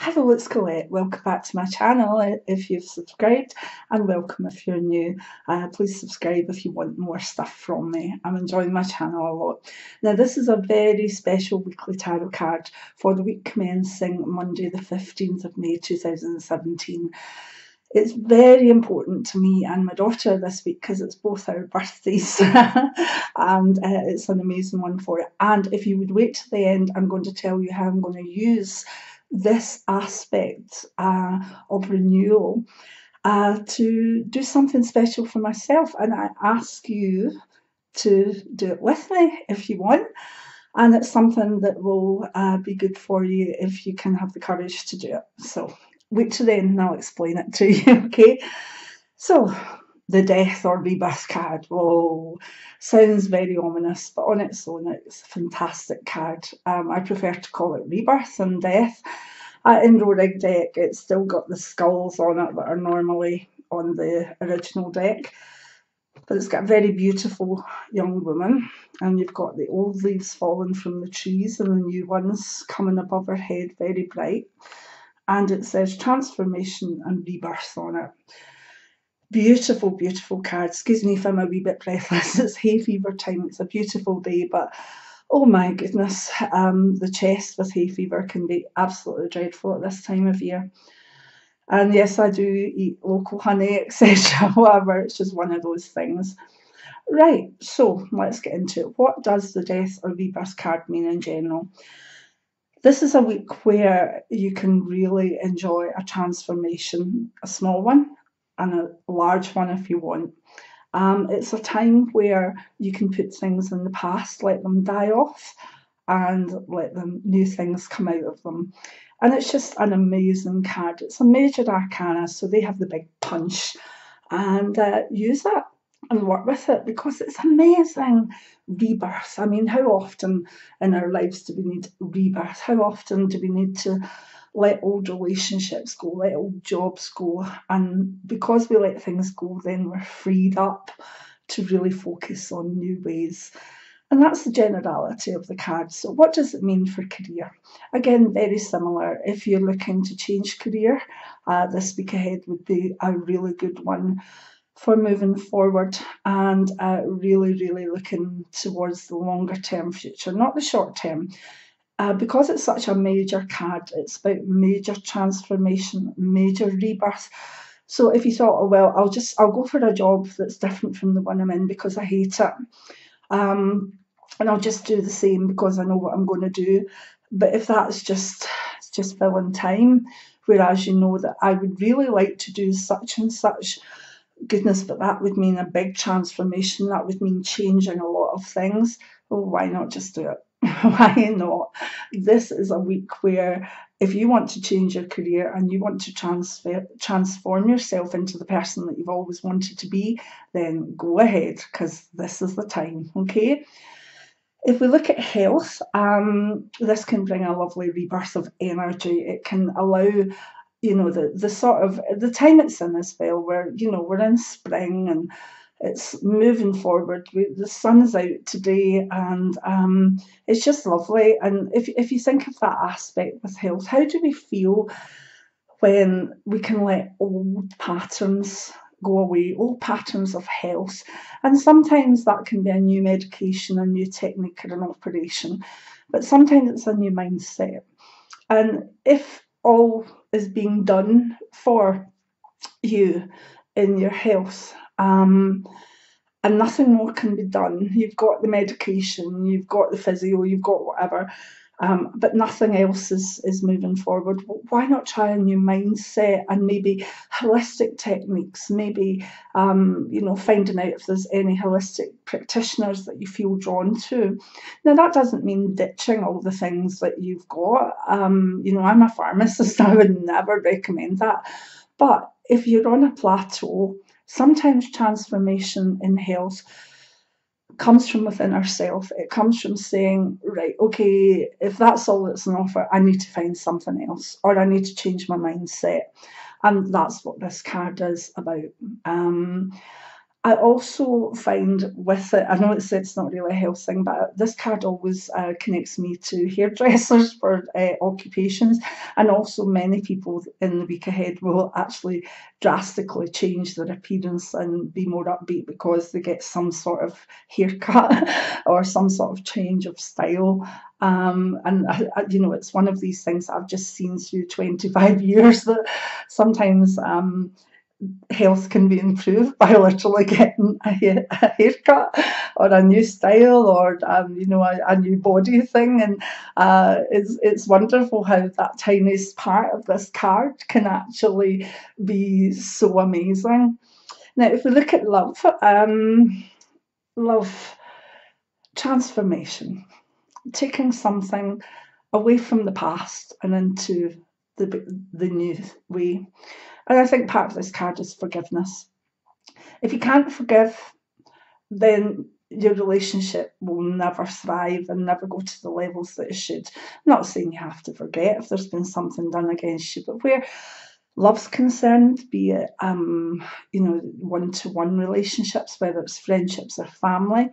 Hello, it's Colette. Welcome back to my channel if you've subscribed, and welcome if you're new. Please subscribe if you want more stuff from me. I'm enjoying my channel a lot. Now, this is a very special weekly tarot card for the week commencing Monday, the 15th of May 2017. It's very important to me and my daughter this week because it's both our birthdays and it's an amazing one for it. And if you would wait to the end, I'm going to tell you how I'm going to use this aspect of renewal to do something special for myself, and I ask you to do it with me if you want, and it's something that will be good for you if you can have the courage to do it. So wait till then and I'll explain it to you. Okay, so the death or rebirth card. Oh, sounds very ominous, but on its own, it's a fantastic card. I prefer to call it rebirth than death. In Rohrig Deck, it's still got the skulls on it that are normally on the original deck, but it's got a very beautiful young woman, and you've got the old leaves falling from the trees and the new ones coming above her head, very bright. And it says transformation and rebirth on it. Beautiful, beautiful card. Excuse me if I'm a wee bit breathless. It's hay fever time. It's a beautiful day, but oh my goodness, the chest with hay fever can be absolutely dreadful at this time of year. And yes, I do eat local honey, etc. However, it's just one of those things. Right, so let's get into it. What does the death or rebirth card mean in general? This is a week where you can really enjoy a transformation, a small one and a large one if you want. It's a time where you can put things in the past, let them die off, and let new things come out of them. And it's just an amazing card. It's a major arcana, so they have the big punch, and use it and work with it because it's amazing. Rebirth. I mean, how often in our lives do we need rebirth? How often do we need to let old relationships go, let old jobs go? And because we let things go, then we're freed up to really focus on new ways. And that's the generality of the card. So what does it mean for career? Again, very similar. If you're looking to change career, this week ahead would be a really good one for moving forward and really, really looking towards the longer term future, not the short term. Because it's such a major card, it's about major transformation, major rebirth. So if you thought, oh well, I'll go for a job that's different from the one I'm in because I hate it, and I'll just do the same because I know what I'm going to do. But if that's just filling time, whereas you know that I would really like to do such and such, goodness, but that would mean a big transformation. That would mean changing a lot of things. Well, why not just do it? Why not? This is a week where if you want to change your career and you want to transform yourself into the person that you've always wanted to be, then go ahead because this is the time, okay? If we look at health, this can bring a lovely rebirth of energy. It can allow, you know, the sort of the time it's in as well, where, you know, we're in spring and it's moving forward. The sun's out today, and it's just lovely. And if you think of that aspect with health, how do we feel when we can let old patterns go away, old patterns of health? And sometimes that can be a new medication, a new technique, or an operation, but sometimes it's a new mindset. And if all is being done for you in your health, and nothing more can be done. You've got the medication, you've got the physio, you've got whatever, but nothing else is moving forward. Why not try a new mindset and maybe holistic techniques? Maybe you know, finding out if there's any holistic practitioners that you feel drawn to. Now that doesn't mean ditching all the things that you've got. You know, I'm a pharmacist. I would never recommend that. But if you're on a plateau, sometimes transformation in health comes from within ourselves. It comes from saying, right, okay, if that's all that's on offer, I need to find something else, or I need to change my mindset. And that's what this card is about. And I also find with it, I know it's not really a health thing, but this card always connects me to hairdressers for occupations, and also many people in the week ahead will actually drastically change their appearance and be more upbeat because they get some sort of haircut or some sort of change of style. You know, it's one of these things I've just seen through 25 years that sometimes health can be improved by literally getting a haircut or a new style or you know, a new body thing. And it's wonderful how that tiniest part of this card can actually be so amazing. Now, if we look at love, love transformation, taking something away from the past and into the new way. And I think part of this card is forgiveness. If you can't forgive, then your relationship will never thrive and never go to the levels that it should. I'm not saying you have to forget if there's been something done against you, but where love's concerned, be it you know, one-to-one relationships, whether it's friendships or family,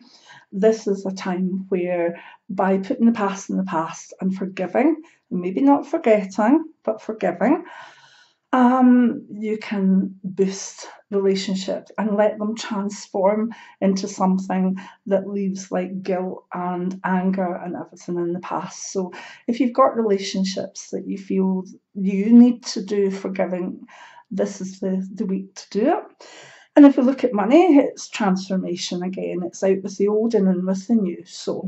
this is a time where by putting the past in the past and forgiving, maybe not forgetting, but forgiving, you can boost relationships and let them transform into something that leaves like guilt and anger and everything in the past. So if you've got relationships that you feel you need to do forgiving, this is the week to do it. And if we look at money, it's transformation again. It's out with the old and in with the new. So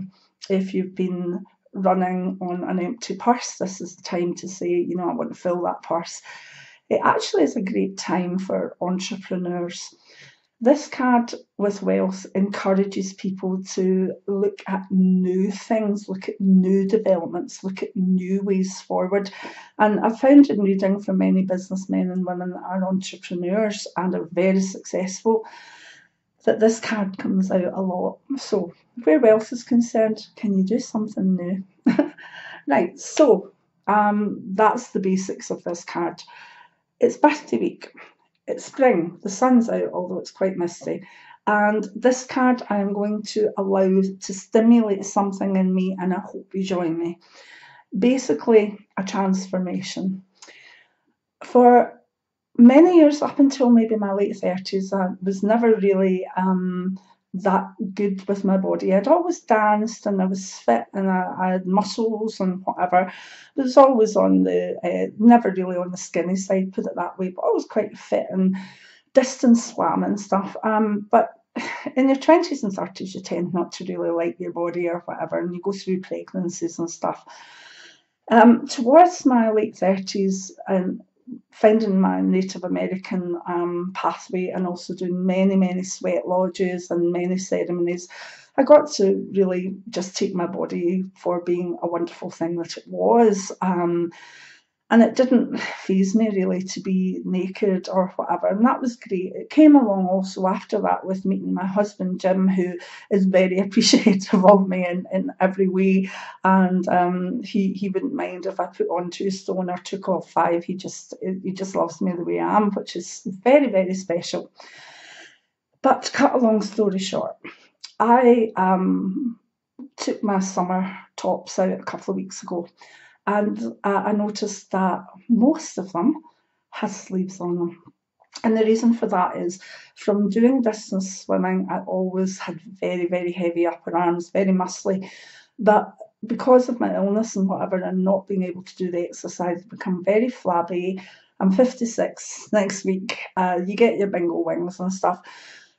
if you've been running on an empty purse, this is the time to say, you know, I want to fill that purse. It actually is a great time for entrepreneurs. This card with wealth encourages people to look at new things, look at new developments, look at new ways forward. And I've found in reading from many businessmen and women that are entrepreneurs and are very successful that this card comes out a lot. So where wealth is concerned, can you do something new? Right, so that's the basics of this card. It's birthday week. It's spring. The sun's out, although it's quite misty. And this card I am going to allow to stimulate something in me, and I hope you join me. Basically, a transformation. For many years, up until maybe my late 30s, I was never really that good with my body. I'd always danced and I was fit and I had muscles and whatever. But it was always on the, never really on the skinny side, put it that way, but I was quite fit and distance swam and stuff. But in your 20s and 30s, you tend not to really like your body or whatever, and you go through pregnancies and stuff. Towards my late 30s, and finding my Native American pathway and also doing many sweat lodges and many ceremonies, I got to really just take my body for being a wonderful thing that it was. And it didn't faze me really to be naked or whatever, and that was great. It came along also after that with meeting my husband Jim, who is very appreciative of me in every way, and he wouldn't mind if I put on 2 stone or took off 5. He just loves me the way I am, which is very special. But to cut a long story short, I took my summer tops out a couple of weeks ago. And I noticed that most of them has sleeves on them. And the reason for that is from doing distance swimming, I always had very heavy upper arms, very muscly. But because of my illness and whatever, and not being able to do the exercise, I've become very flabby. I'm 56 next week. You get your bingo wings and stuff.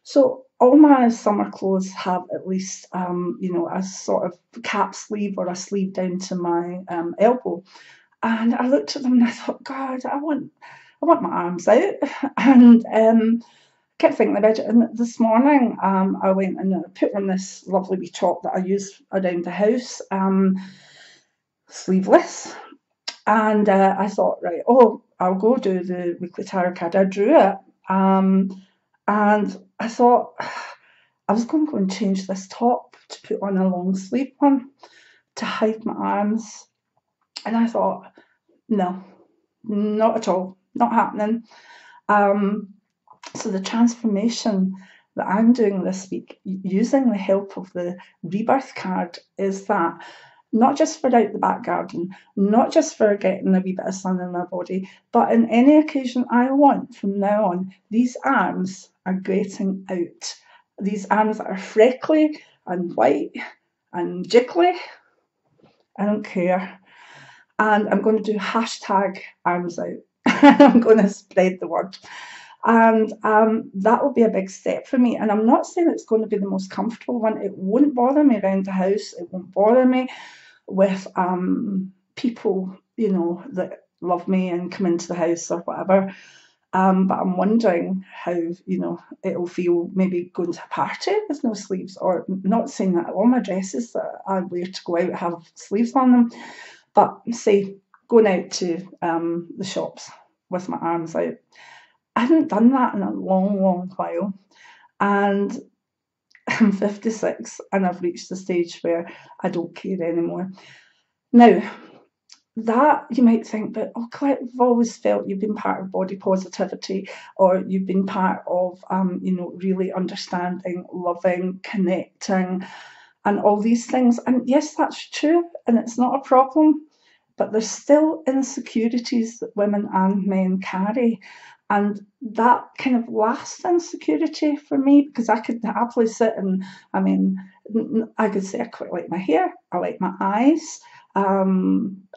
So all my summer clothes have at least, you know, a sort of cap sleeve or a sleeve down to my elbow. And I looked at them and I thought, God, I want my arms out. And kept thinking about it. And this morning, I went and put on this lovely wee top that I use around the house, sleeveless. And I thought, right, I'll go do the weekly tarot card. I drew it. And I thought I was going to go and change this top to put on a long sleeve one to hide my arms. And I thought, no, not at all, not happening. So the transformation that I'm doing this week, using the help of the rebirth card, is that not just for out the back garden, not just for getting a wee bit of sun in my body, but in any occasion I want from now on, these arms are getting out. These arms that are freckly and white and jiggly, I don't care. And I'm going to do hashtag arms out. I'm going to spread the word. And that will be a big step for me. And I'm not saying it's going to be the most comfortable one. It won't bother me around the house. It won't bother me with people, you know, that love me and come into the house or whatever. But I'm wondering how, you know, it'll feel maybe going to a party with no sleeves, or not saying that all my dresses that I wear to go out have sleeves on them, but say going out to the shops with my arms out. I haven't done that in a long, long while. And I'm 56 and I've reached the stage where I don't care anymore. Now, that you might think, but oh, Colette, I've always felt you've been part of body positivity, or you've been part of, you know, really understanding, loving, connecting, and all these things. And yes, that's true, and it's not a problem. But there's still insecurities that women and men carry. And that kind of last insecurity for me, because I could happily sit and, I mean, I could say I quite like my hair, I like my eyes, I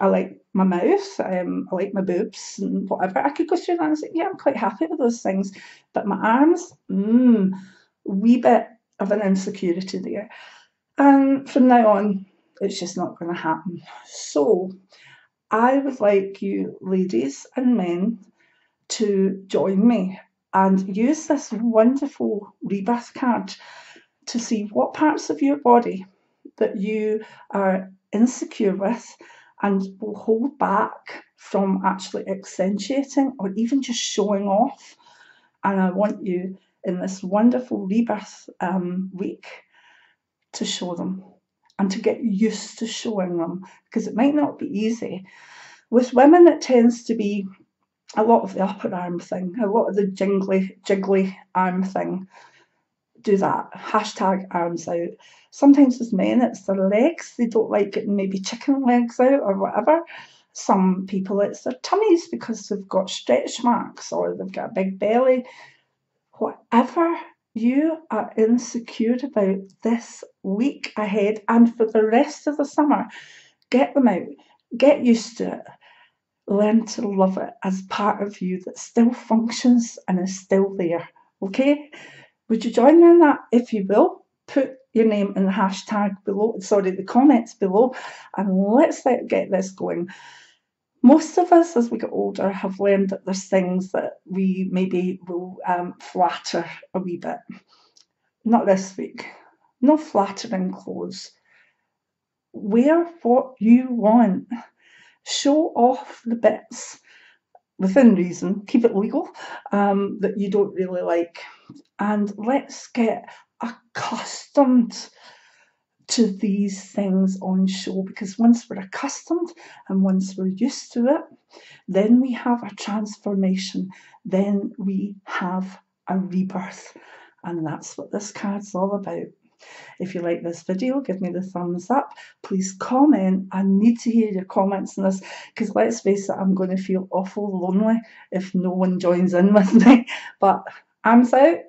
like my mouth, I like my boobs and whatever. I could go through that and say, yeah, I'm quite happy with those things. But my arms, wee bit of an insecurity there. And from now on, it's just not going to happen. So I would like you, ladies and men, to join me and use this wonderful rebirth card to see what parts of your body that you are insecure with and will hold back from actually accentuating or even just showing off. And I want you in this wonderful rebirth week to show them and to get used to showing them, because it might not be easy. With women, it tends to be a lot of the upper arm thing, a lot of the jiggly arm thing. Do that. Hashtag arms out. Sometimes with men, it's their legs. They don't like getting maybe chicken legs out or whatever. Some people, it's their tummies because they've got stretch marks or they've got a big belly. Whatever you are insecure about this week ahead and for the rest of the summer, get them out. Get used to it. Learn to love it as part of you that still functions and is still there. Okay? Would you join me in that? If you will, put your name in the hashtag below, the comments below, and let's get this going. Most of us, as we get older, have learned that there's things that we maybe will flatter a wee bit. Not this week. No flattering clothes. Wear what you want. Show off the bits within reason, keep it legal, that you don't really like. And let's get accustomed to these things on show, because once we're accustomed and once we're used to it, then we have a transformation, then we have a rebirth. And that's what this card's all about. If you like this video, give me the thumbs up. Please comment. I need to hear your comments on this, because let's face it, I'm going to feel awful lonely if no one joins in with me. But arms out.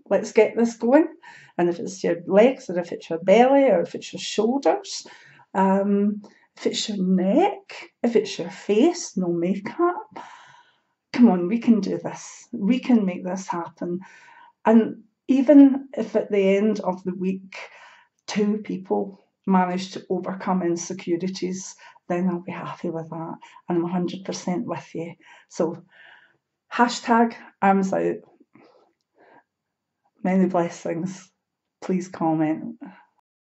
Let's get this going. And if it's your legs, or if it's your belly, or if it's your shoulders, if it's your neck, if it's your face, no makeup, come on, we can do this. We can make this happen. And even if at the end of the week 2 people manage to overcome insecurities, then I'll be happy with that. And I'm 100% with you. So hashtag arms out. Many blessings. Please comment.